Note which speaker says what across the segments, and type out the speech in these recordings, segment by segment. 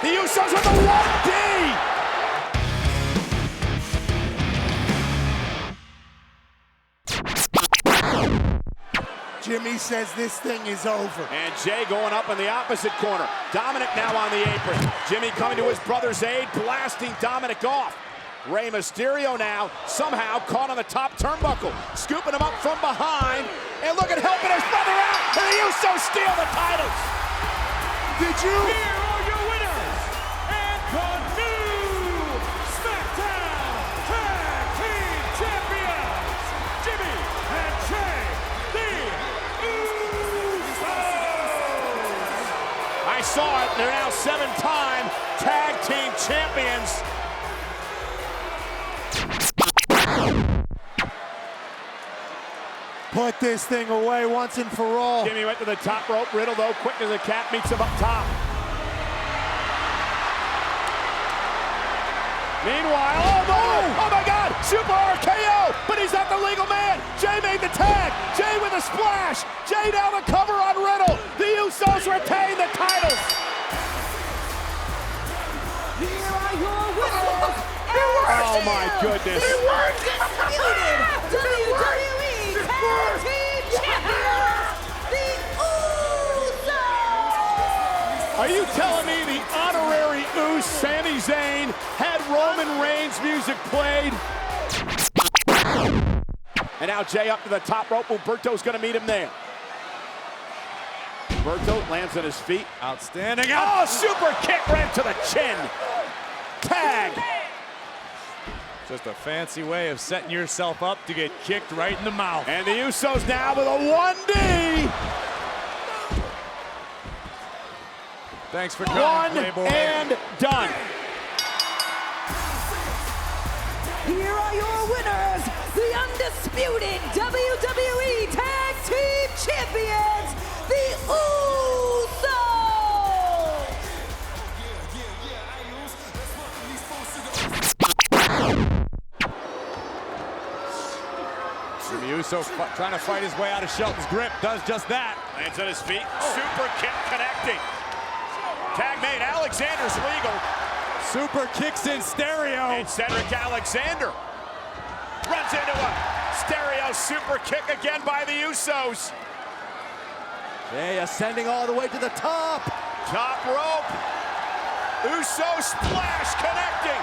Speaker 1: The Usos with the 1D.
Speaker 2: Jimmy says this thing is over.
Speaker 1: And Jay going up in the opposite corner. Dominic now on the apron. Jimmy coming to his brother's aid, blasting Dominic off. Rey Mysterio now somehow caught on the top turnbuckle, scooping him up from behind, and look at helping his brother out, and the Usos steal the titles.
Speaker 2: Did you?
Speaker 3: Here are your winners, and the new SmackDown Tag Team Champions, Jimmy and Jay, the Usos.
Speaker 1: I saw it, they're now 7-time Tag Team Champions.
Speaker 2: Put this thing away once and for all.
Speaker 1: Jimmy went to the top rope. Riddle, though, quick as a cat, meets him up top. Meanwhile, oh my God, Super RKO, but he's not the legal man. Jay made the tag. Jay with a splash. Jay now the cover on Riddle. The Usos retain the titles.
Speaker 4: Here are your winners.
Speaker 1: Oh my goodness.
Speaker 4: Undisputed WWE Tag Team Champions, the Usos.
Speaker 1: Are you telling me the honorary Uso, Sami Zayn, had Roman Reigns music played? And now Jay up to the top rope. Humberto's going to meet him there. Humberto lands on his feet.
Speaker 3: Outstanding.
Speaker 1: Oh, super kick right to the chin. Tag.
Speaker 3: Just a fancy way of setting yourself up to get kicked right in the mouth.
Speaker 1: And the Usos now with a 1D.
Speaker 3: Thanks for coming,
Speaker 1: One
Speaker 3: Playboy.
Speaker 1: and done.
Speaker 4: Here are your winners, the undisputed WWE Tag Team Champions, the Usos.
Speaker 3: Jimmy Uso trying to fight his way out of Shelton's grip, does just that.
Speaker 1: Lands on his feet. Super kick connecting. Tag made. Alexander's legal.
Speaker 3: Super kicks in stereo.
Speaker 1: And Cedric Alexander runs into a stereo super kick again by the Usos.
Speaker 3: Jay ascending all the way to the top.
Speaker 1: Top rope. Uso splash connecting.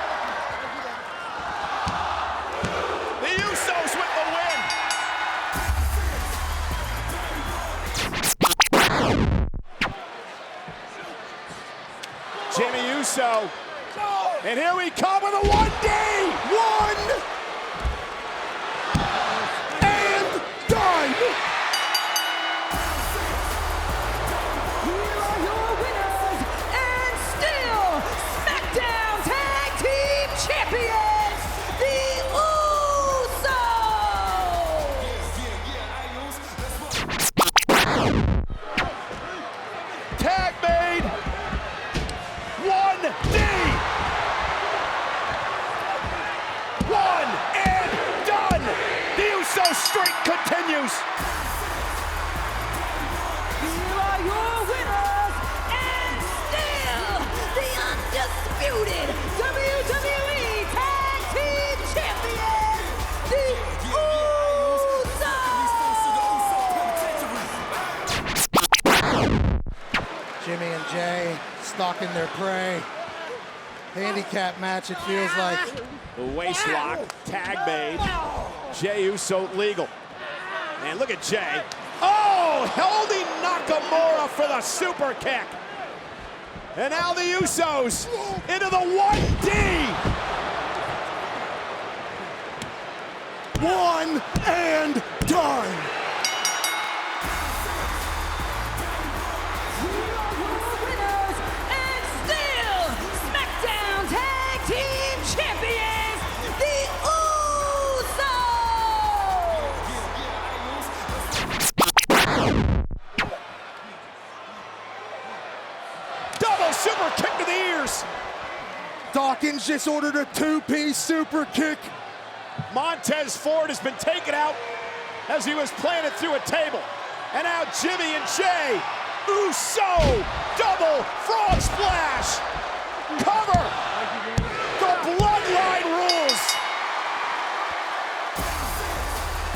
Speaker 1: The Usos with the win. Jimmy Uso. And here we come with a 1D. One. And done.
Speaker 4: Here are your winners, and still SmackDown Tag Team Champions, the Usos.
Speaker 1: Tag made. 1D. One and done. The Uso streak continues.
Speaker 4: Here are your winners, and still the undisputed WWE Tag Team Champions, the Usos.
Speaker 2: Jimmy and Jay stalking their prey. Handicap match, it feels like.
Speaker 1: The waist lock, tag made. Jey Uso legal. And look at Jay. Oh, holding Nakamura for the super kick. And now the Usos into the 1D.
Speaker 2: One and done.
Speaker 4: Here are your winners, and still SmackDown Tag Team Champions, the Usos.
Speaker 1: Double super kick to the ears.
Speaker 2: Dawkins just ordered a two-piece super kick.
Speaker 1: Montez Ford has been taken out as he was planted through a table. And now Jimmy and Jey Uso double frog splash. Cover! The bloodline rules!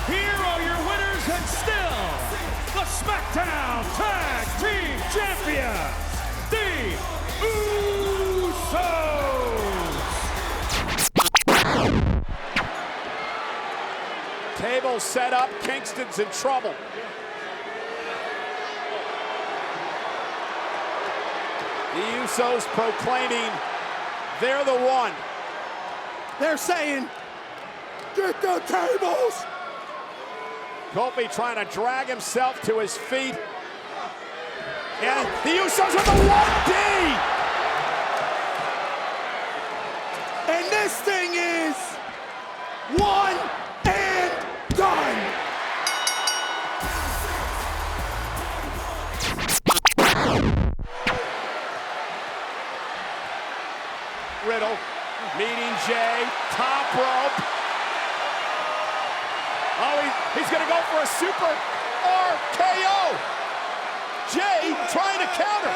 Speaker 3: Here are your winners and still the SmackDown Tag Team Champions, the Usos!
Speaker 1: Table set up, Kingston's in trouble. The Usos proclaiming they're the one.
Speaker 2: They're saying, get the tables!
Speaker 1: Kofi trying to drag himself to his feet. And the Usos with the 1D!
Speaker 2: And this thing is one and done!
Speaker 1: Riddle meeting Jay, top rope. Oh, he's gonna go for a super RKO. Jay trying to counter.